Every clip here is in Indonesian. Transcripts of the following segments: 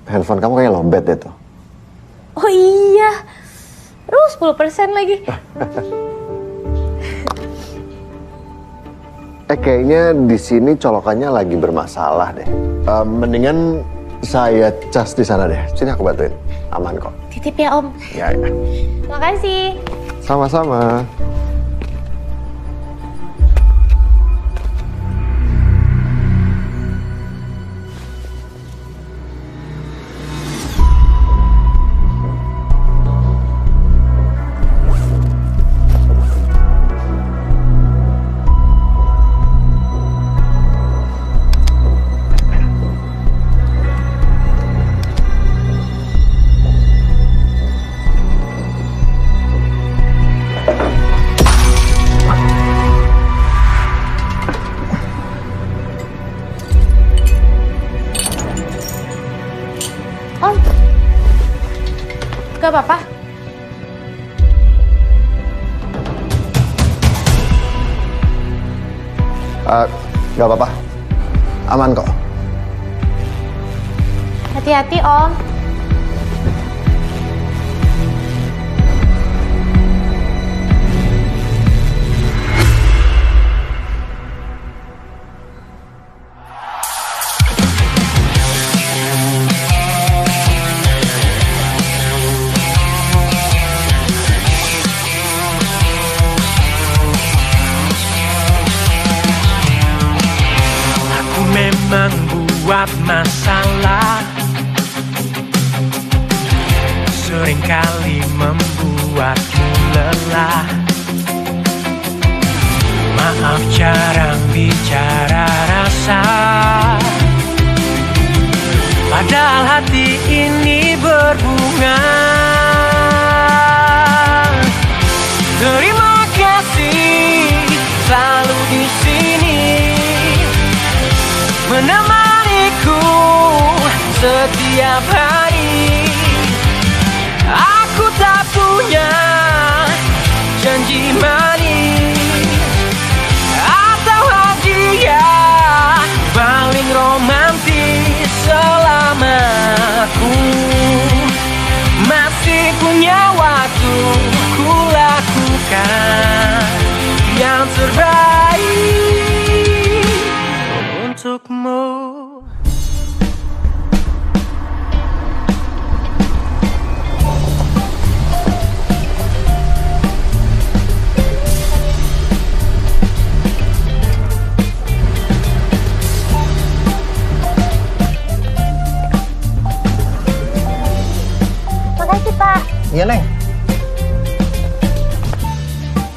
Handphone kamu kayak lowbat deh tuh. Oh iya, 10% lagi. Kayaknya di sini colokannya lagi bermasalah deh. Mendingan saya cas di sana deh. Sini aku bantuin. Aman kok. Titip ya Om. Ya. Makasih. Sama-sama. Om, gak apa-apa. Gak apa-apa. Aman kok. Hati-hati Om. Memang buat masalah, seringkali membuatmu lelah. Maaf jarang bicara rasa, padahal hati ini berbunga. Terima kasih selalu di sini, menemaniku setiap hari. Aku tak punya janji manis atau hadiah paling romantis. Selama aku masih punya waktu, ku lakukan yang terbaik untukmu. Makasih Pak. Iya, Neng.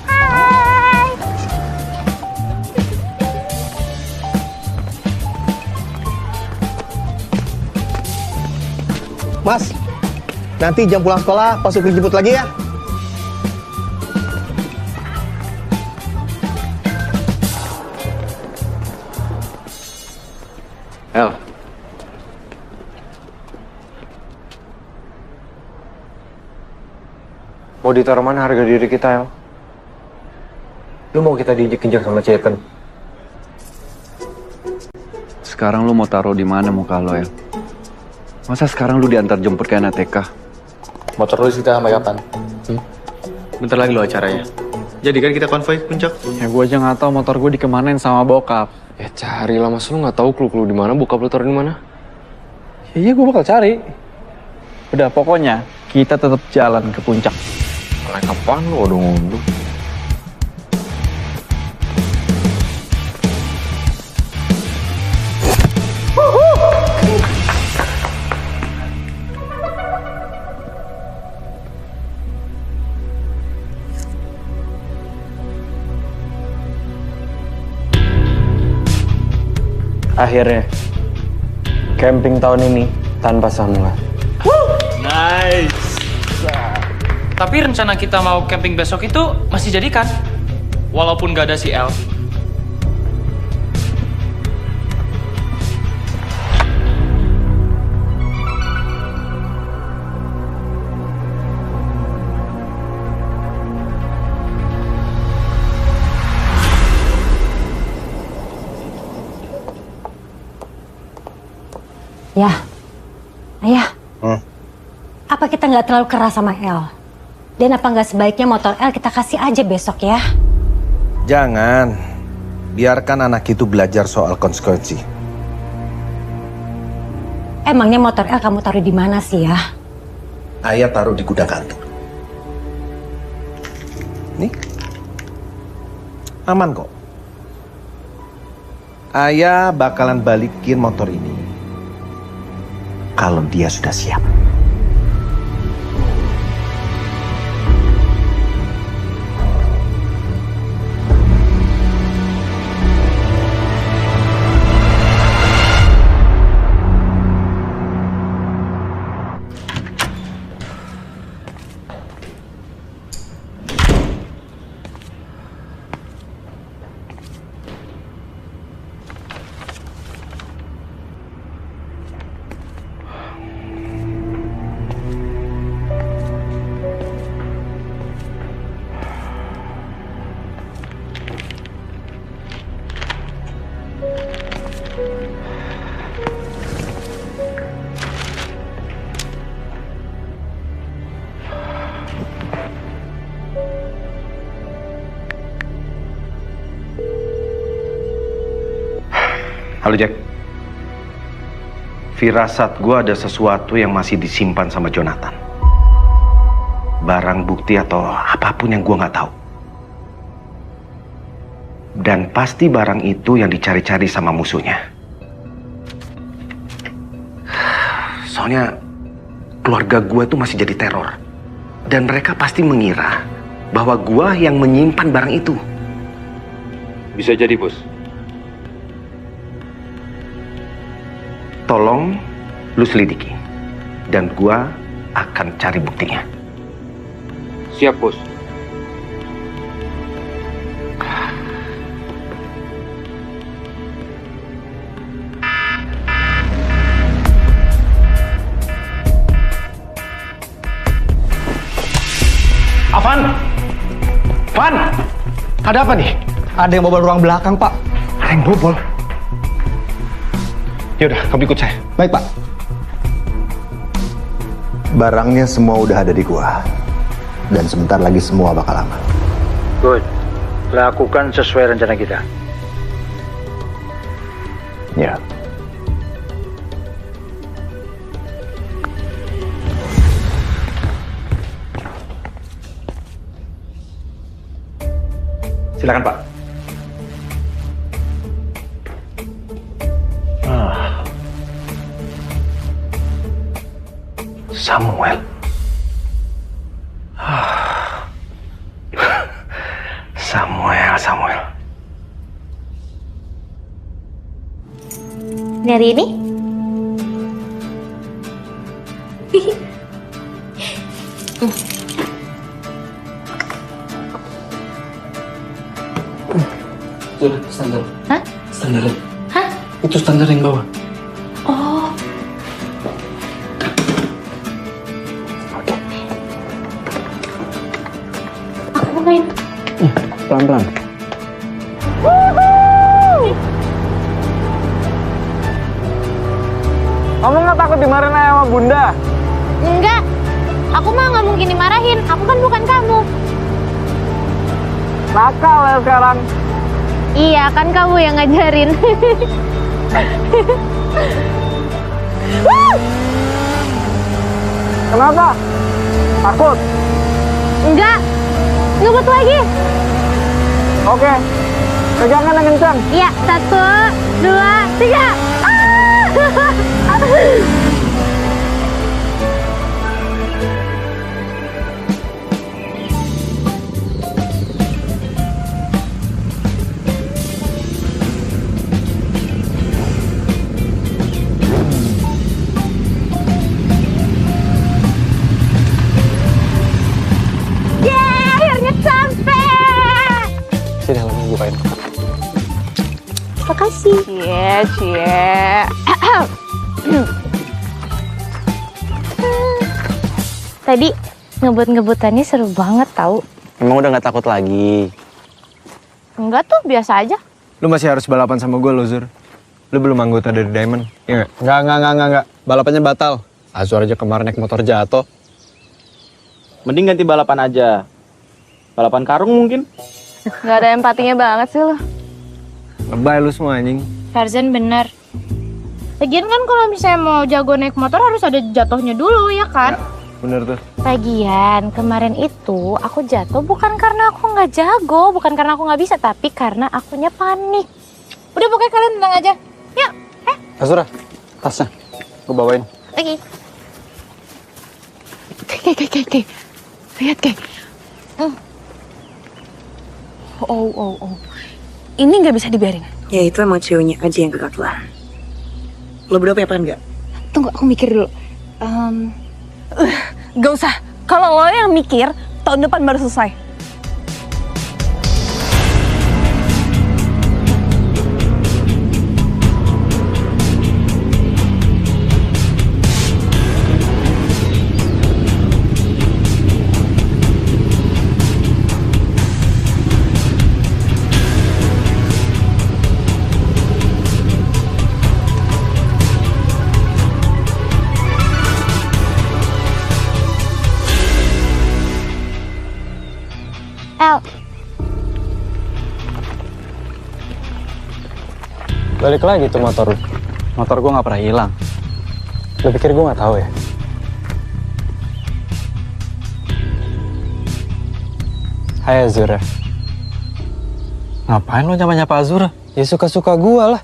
Hai. Mas, nanti jam pulang sekolah pas Supri jemput lagi ya. El. Mau ditaruh mana harga diri kita, El? Lu mau kita diinjek-injek sama Ceten? Sekarang lu mau taruh di mana muka lo, El? Masa sekarang lu diantar jemput kayak anak TK? Motor lu disita sampai kapan? Bentar lagi lo acaranya. Jadi kan kita konvoy ke puncak. Ya gue aja nggak tahu motor gue dikemanain sama bokap. Ya cari lah, mas lu nggak tahu clue di mana, bokap lu taruh di mana? Ya, iya gue bakal cari. Udah pokoknya kita tetap jalan ke puncak. Naik kapan lu udah ngunduk? Akhirnya camping tahun ini tanpa Samuel. Nice. Tapi rencana kita mau camping besok itu masih jadi kan? Walaupun gak ada si El. Ya, ayah. Apa kita nggak terlalu keras sama El? Dan apa nggak sebaiknya motor El kita kasih aja besok ya? Jangan. Biarkan anak itu belajar soal konsekuensi. Emangnya motor El kamu taruh di mana sih ya? Ayah taruh di gudang kantor. Nih. Aman kok. Ayah bakalan balikin motor ini kalau dia sudah siap. Halo Jack. Firasat gue ada sesuatu yang masih disimpan sama Jonathan. Barang bukti atau apapun yang gue nggak tahu. Dan pasti barang itu yang dicari-cari sama musuhnya. Soalnya keluarga gue tuh masih jadi teror. Dan mereka pasti mengira bahwa gue yang menyimpan barang itu. Bisa jadi, Bos. Tolong lu selidiki. Dan gua akan cari buktinya. Siap, Bos. Avan! Van! Ada apa nih? Ada yang bobol ruang belakang, Pak. Ada yang bobol? Yaudah, kamu ikut saya. Baik, Pak. Barangnya semua udah ada di gua. Dan sebentar lagi semua bakal aman. Good. Lakukan sesuai rencana kita. Ya. Silakan, Pak. Samuel. Samuel. Dari ini? Tuh, standar. Hah? Standar. Hah? Itu standar yang bawah. Oh. Aku mau main. Pelan-pelan. Kamu nggak takut dimarahin ayah sama bunda? Enggak. Aku mah nggak mungkin dimarahin. Aku kan bukan kamu. Nakal ya sekarang. Iya, kan kamu yang ngajarin. Kenapa? Takut? Enggak. Ngebut lagi. Oke. Pegangan yang kencang. Iya, 1, 2, 3. Akhirnya sampai. Sini, langsung bukain. Makasih. Cie. Tadi ngebut-ngebutannya seru banget tau. Emang udah gak takut lagi? Enggak tuh, biasa aja. Lu masih harus balapan sama gue, loh, Zur. Lu belum anggota dari Diamond, iya nggak? Enggak. Balapannya batal. Azur aja kemarin naik motor jatuh. Mending ganti balapan aja. Balapan karung mungkin. Gak ada empatinya banget sih lo. Lebay lu semua anjing. Tarzan bener. Lagian kan kalau misalnya mau jago naik motor harus ada jatuhnya dulu ya kan? Bener tuh. Lagian kemarin itu aku jatuh bukan karena aku nggak jago, bukan karena aku nggak bisa, tapi karena akunya panik. Udah pokoknya kalian tenang aja. Yuk. Azura, tasnya. Gue bawain. Lagi. Kayak. Lihat, kayak. Oh. Ini nggak bisa dibiarin. Ya itu emang ceweknya aja yang kegatelan. Lo berdua punya plan nggak? Tunggu, aku mikir dulu. Gak usah. Kalau lo yang mikir, tahun depan baru selesai. El, Balik lagi tuh motor lu. Motor gue nggak pernah hilang. Lo pikir gue nggak tahu ya? Hai Azura. Ngapain lo nyapa-nyapa Azura? Ya suka-suka gue lah.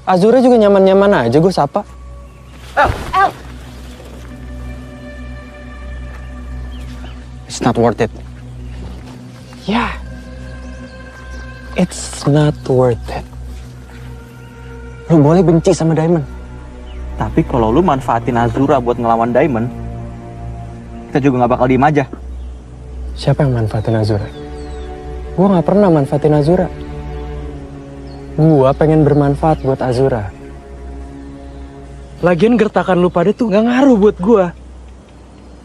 Azura juga nyaman-nyaman aja gue sapa. El. It's not worth it. Yeah. It's not worth it. Lu boleh benci sama Diamond. Tapi kalau lu manfaatin Azura buat ngelawan Diamond, kita juga nggak bakal diem aja. Siapa yang manfaatin Azura? Gua nggak pernah manfaatin Azura. Gua pengen bermanfaat buat Azura. Lagian gertakan lu pada tuh nggak ngaruh buat gua.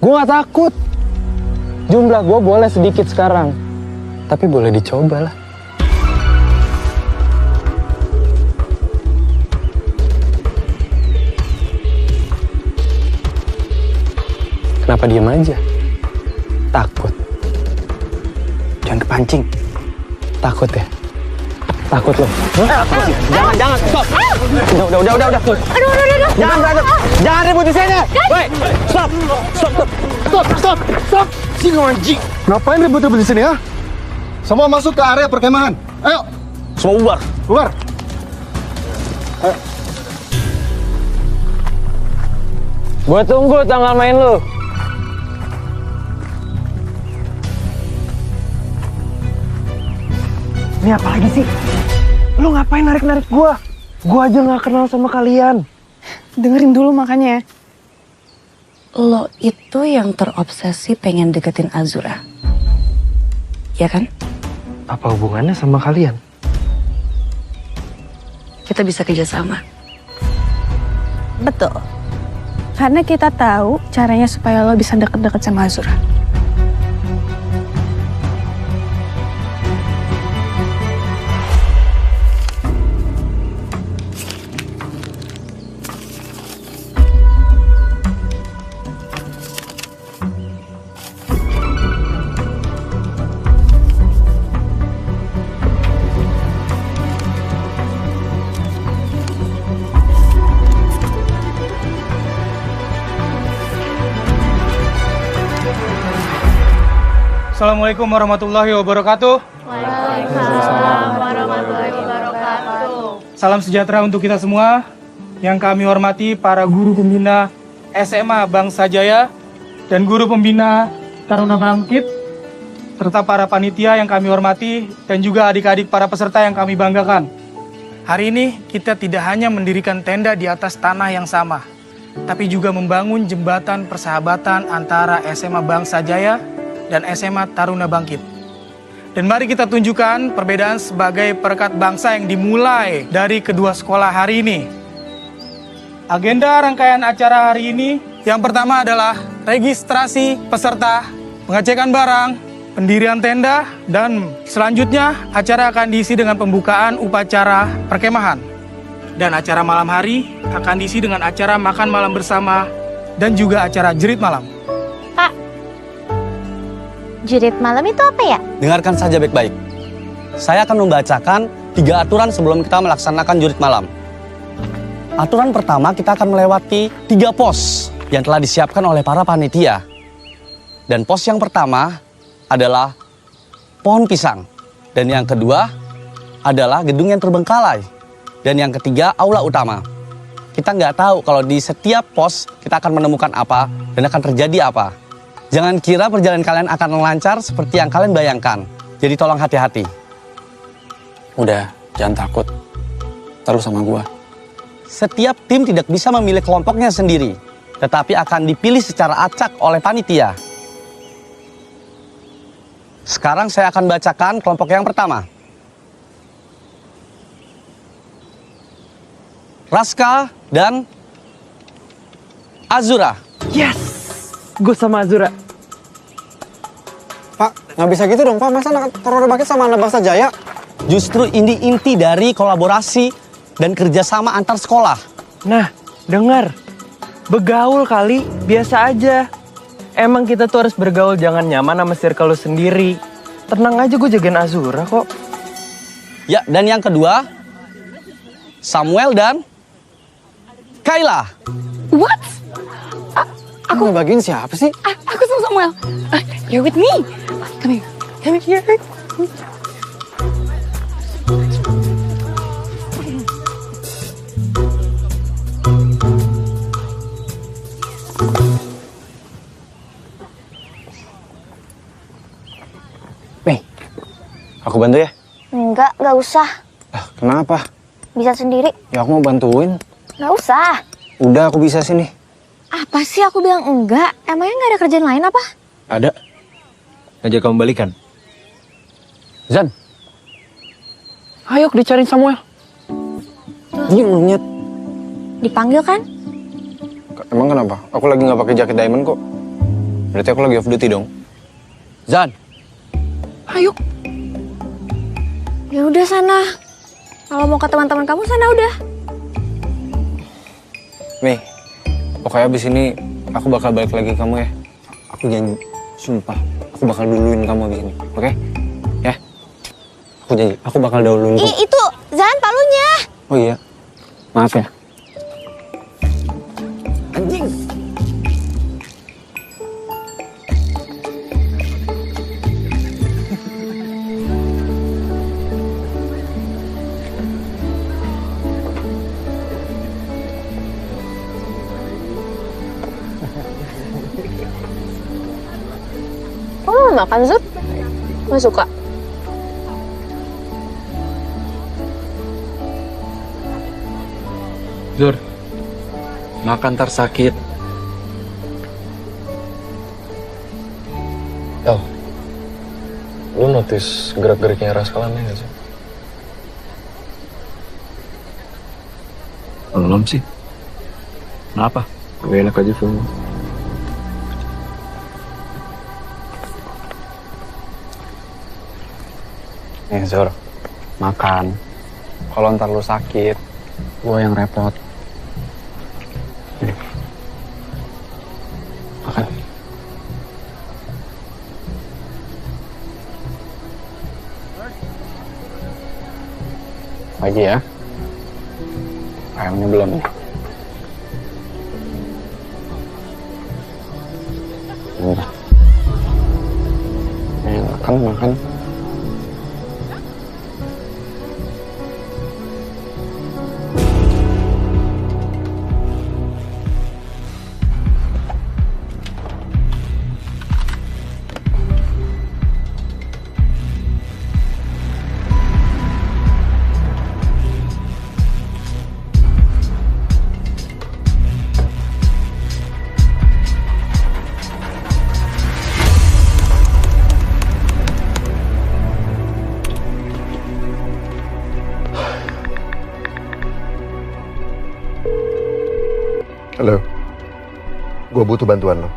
Gua nggak takut. Jumlah gua boleh sedikit sekarang, tapi boleh dicoba lah. Kenapa diam aja? Takut. Jangan kepancing. Takut ya? Takut lo. Jangan, stop. Udah. Aduh. Jangan ribut di sini. Woi, stop. Sini anjing. Ngapain ribut-ribut di sini ya? Semua masuk ke area perkemahan. Ayo. Semua bubar. Ayo. Gua tunggu tanggal main lu. Ini apa lagi sih? Lu ngapain narik-narik gua? Gua aja nggak kenal sama kalian. Dengerin dulu makanya. Lo itu yang terobsesi pengen deketin Azura. Ya kan? Apa hubungannya sama kalian? Kita bisa kerjasama. Betul. Karena kita tahu caranya supaya lo bisa deket-deket sama Azura. Assalamualaikum warahmatullahi wabarakatuh. Waalaikumsalam warahmatullahi wabarakatuh. Salam sejahtera untuk kita semua. Yang kami hormati para guru pembina SMA Bangsa Jaya dan guru pembina Taruna Bangkit, serta para panitia yang kami hormati dan juga adik-adik para peserta yang kami banggakan. Hari ini kita tidak hanya mendirikan tenda di atas tanah yang sama, tapi juga membangun jembatan persahabatan antara SMA Bangsa Jaya dan SMA Taruna Bangkit. Dan mari kita tunjukkan perbedaan sebagai perekat bangsa yang dimulai dari kedua sekolah hari ini. Agenda rangkaian acara hari ini yang pertama adalah registrasi peserta, pengecekan barang, pendirian tenda, dan selanjutnya acara akan diisi dengan pembukaan upacara perkemahan. Dan acara malam hari akan diisi dengan acara makan malam bersama dan juga acara jerit malam. Pak, jerit malam itu apa ya? Dengarkan saja baik-baik. Saya akan membacakan 3 aturan sebelum kita melaksanakan jurit malam. Aturan pertama, kita akan melewati 3 pos yang telah disiapkan oleh para panitia. Dan pos yang pertama adalah pohon pisang. Dan yang kedua adalah gedung yang terbengkalai. Dan yang ketiga, aula utama. Kita nggak tahu kalau di setiap pos kita akan menemukan apa dan akan terjadi apa. Jangan kira perjalanan kalian akan lancar seperti yang kalian bayangkan. Jadi tolong hati-hati. Udah, jangan takut. Terus sama gua. Setiap tim tidak bisa memilih kelompoknya sendiri, tetapi akan dipilih secara acak oleh panitia. Sekarang saya akan bacakan kelompok yang pertama. Raska dan Azura. Yes! Gue sama Azura. Pak, nggak bisa gitu dong, Pak. Masa anak teror bangkit sama anak bangsa Jaya? Justru ini inti dari kolaborasi dan kerjasama antar sekolah. Nah, dengar. Begaul kali, biasa aja. Emang kita tuh harus bergaul, jangan nyaman sama circle lu sendiri. Tenang aja, gue jagain Azura kok. Ya, dan yang kedua, Samuel dan Kayla. What? Aku ngebagiin siapa sih? Aku sama Samuel. You're with me. Come here. Come here. Nih, aku bantu ya? Nggak usah. Kenapa? Bisa sendiri. Ya aku mau bantuin. Nggak usah. Udah, aku bisa sini. Apa sih aku bilang enggak? Emangnya nggak ada kerjaan lain apa? Ada. Ngajak kamu balikan. Zan. Ayo, dicariin Samuel. Ini monyet. Dipanggil kan? Emang kenapa? Aku lagi nggak pakai jaket diamond kok. Berarti aku lagi off duty dong. Zan. Ayo. Ya udah sana. Kalau mau ke teman-teman kamu sana udah. Mei, pokoknya abis ini aku bakal balik lagi ke kamu ya. Aku janji, sumpah, aku bakal duluin kamu abis ini, oke? Ya? Aku janji, aku bakal dahuluin kamu. Itu Zan palunya. Oh iya, maaf ya. Anjing. Kok lo gak makan, Zut? Gak suka? Zur, makan ntar sakit. El, lu notice gerak-geriknya Raska aneh gak sih? Belum sih. Kenapa? Gak enak aja film. Nih Zur, makan. Kalau ntar lu sakit, gua yang repot. Nih. Makan. Lagi ya. Ayamnya belum nih. Nih, makan. Halo, gue butuh bantuan lo.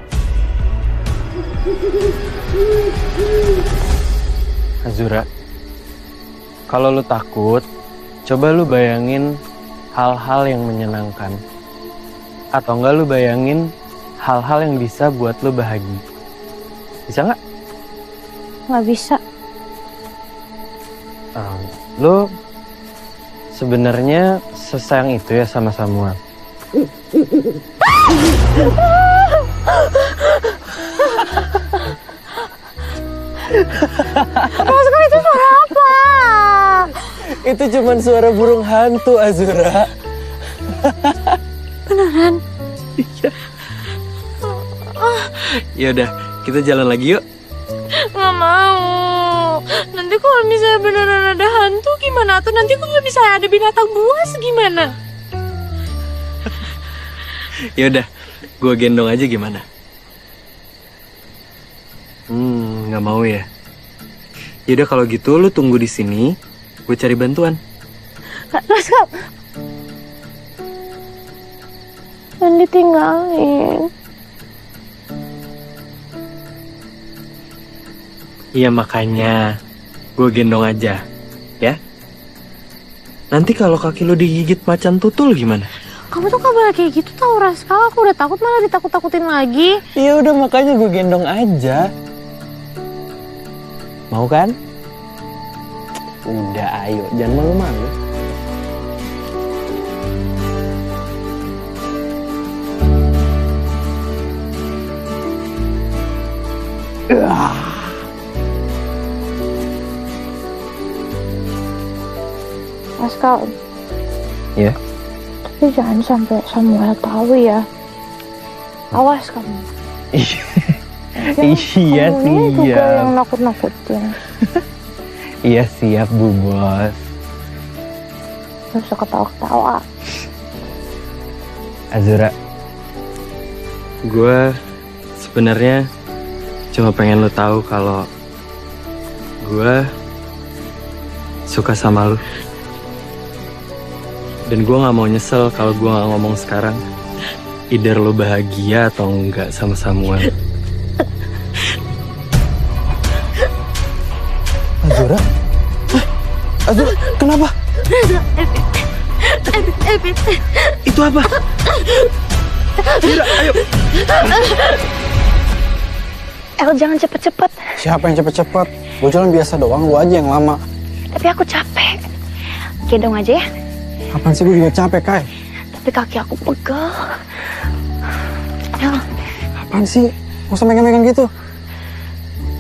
Azura, kalau lu takut, coba lu bayangin hal-hal yang menyenangkan. Atau enggak lu bayangin hal-hal yang bisa buat lu bahagia. Bisa nggak? Nggak bisa. Lu sebenarnya sesayang itu ya sama Samuel? Mas, itu suara apa? Itu cuman suara burung hantu, Azura. Beneran? Iya. Yaudah, kita jalan lagi yuk. Nggak mau. Nanti kalau misalnya beneran ada hantu gimana? Atau nanti kalau misalnya ada binatang buas gimana? Yaudah, gue gendong aja gimana? Nggak mau ya? Yaudah kalau gitu lu tunggu di sini, gue cari bantuan. Mas, jangan ditinggalin. Iya makanya, gue gendong aja, ya? Nanti kalau kaki lu digigit macan tutul gimana? Kamu tuh gak boleh kayak gitu tau, Raskal. Aku udah takut malah ditakut-takutin lagi. Iya udah makanya gue gendong aja. Mau kan? Udah ayo, jangan malu-malu. Raskal. Ya? Tapi jangan sampai Samuel tahu ya. Awas kamu. Iya Ini juga siap. yang nakut-nakutin. Iya siap Bu Bos. Gak usah ketawa-ketawa. Azura, gue sebenarnya cuma pengen lo tahu kalau gue suka sama lo. Dan gue gak mau nyesel kalau gue gak ngomong sekarang. Either lo bahagia atau enggak sama Samuel. Azura? Azura, kenapa? Itu apa? Azura, ayo. Jangan cepet-cepet. Siapa yang cepet-cepet? Gue jalan biasa doang, gue aja yang lama. Tapi aku capek. Gendong aja ya. Apaan sih, gue juga capek, Kai. Tapi kaki aku pegel. Ya, Apaan sih? Gak usah megang-megang gitu.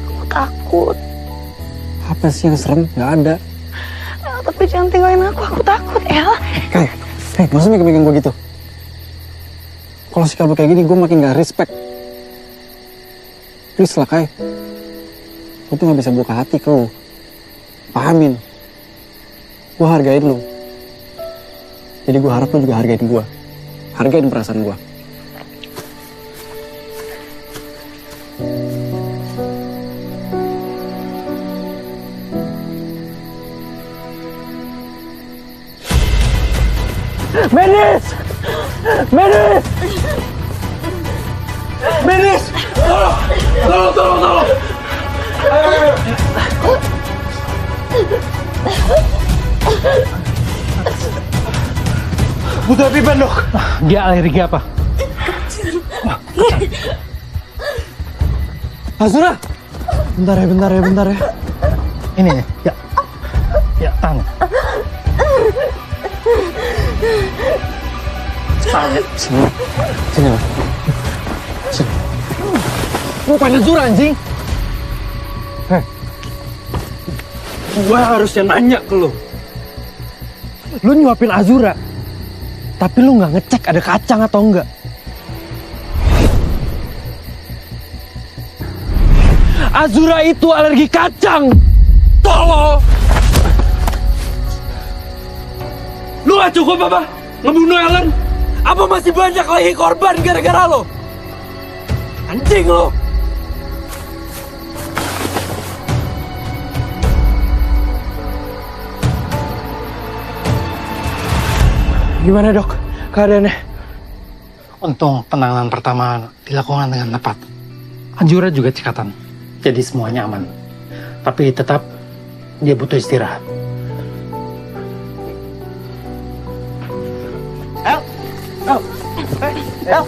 aku takut. Apa sih yang serem? Gak ada. Tapi jangan tinggalin aku takut, El. Kai, gak usah megang-megang gue gitu. Kalau sikap lu kayak gini, gue makin gak respect. Please lah, Kai. Gue tuh gak bisa buka hati ke lu. Pahamin. Gue hargain lu. Jadi gue harap lu juga hargain gue. Hargain perasaan gue. Menis! Menis! Menis! Tolong! Tolong, tolong, tolong! Ayo. Butuh pipen, Dok. Dia alergi apa? Azura! Bentar ya. Ini nih, ya. Ya, tangan. Sini. Sini. Bukan Azura, anjing. Hei. Gua harusnya nanya ke lu. Lu nyuapin Azura, tapi lu nggak ngecek ada kacang atau enggak. Azura itu alergi kacang. Tolong. Lu gak cukup apa? Ngebunuh Ellen? Apa masih banyak lagi korban gara-gara lo? Anjing lo! Gimana, Dok, keadaannya? Untung penanganan pertama dilakukan dengan tepat. Azura juga cekatan, jadi semuanya aman. Tapi tetap dia butuh istirahat. El.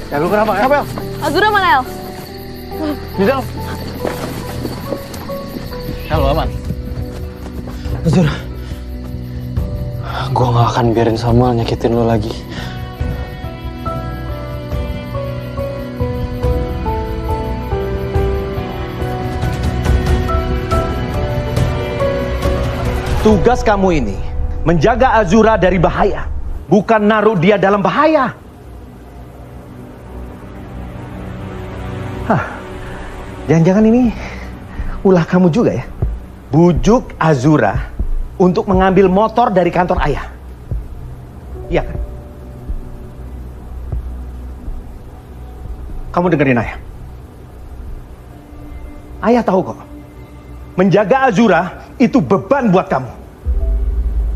Ya lu kenapa? Kenapa, El? Azura mana El? Di dalam. Halo, aman. Azura, gue gak akan biarin Samuel nyakitin lo lagi. Tugas kamu ini menjaga Azura dari bahaya, bukan naruh dia dalam bahaya. Hah, jangan-jangan ini ulah kamu juga ya? Bujuk Azura untuk mengambil motor dari kantor ayah. Iya kan? Kamu dengerin ayah. Ayah tahu kok, menjaga Azura itu beban buat kamu.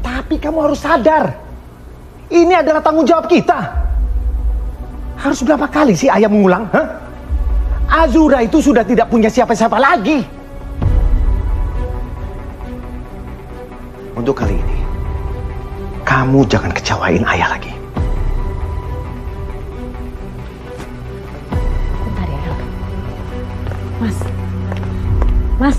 Tapi kamu harus sadar, ini adalah tanggung jawab kita. Harus berapa kali sih ayah mengulang? Hah? Azura itu sudah tidak punya siapa-siapa lagi. Untuk kali ini, kamu jangan kecewain ayah lagi. Bentar ya, El. Mas.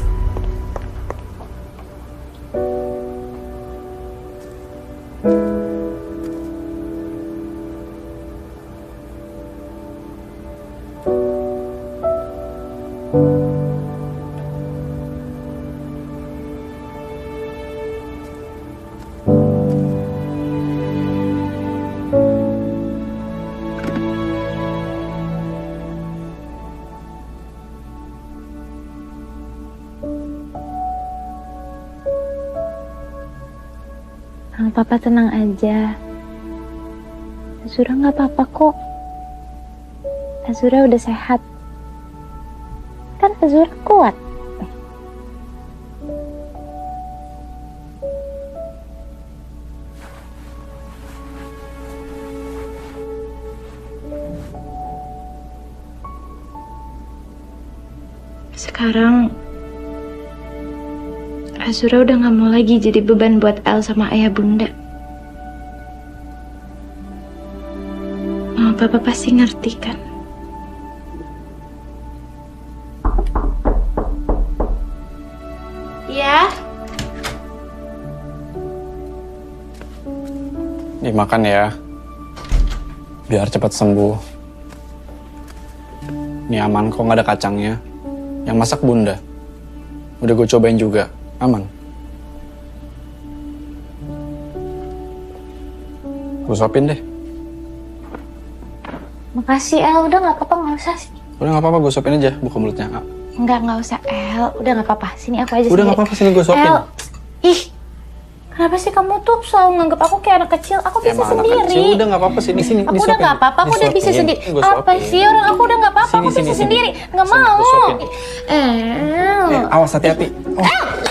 Papa tenang aja. Azura nggak apa-apa kok. Azura udah sehat. Kan Azura kuat. Sekarang Azura udah gak mau lagi jadi beban buat El sama ayah bunda. Mama papa pasti ngerti kan? Ya. Dimakan ya, biar cepat sembuh. Ini aman kok, nggak ada kacangnya. Yang masak bunda. Udah gue cobain juga. Aman. Gue suapin deh. Makasih El, udah nggak apa-apa, nggak usah sini. Udah nggak apa-apa, gue suapin aja, buka mulutnya. Nggak usah El, udah nggak apa-apa, sini aku aja. Udah nggak apa-apa, sini gue suapin. El, ih, kenapa sih kamu tuh selalu nganggap aku kayak anak kecil? Aku bisa Emang sendiri. anak kecil, udah nggak apa-apa, sini Aku udah nggak apa-apa, aku udah bisa sendiri. Apa sih orang aku udah nggak apa-apa, aku bisa sendiri. Nggak mau. Awas hati-hati. Oh.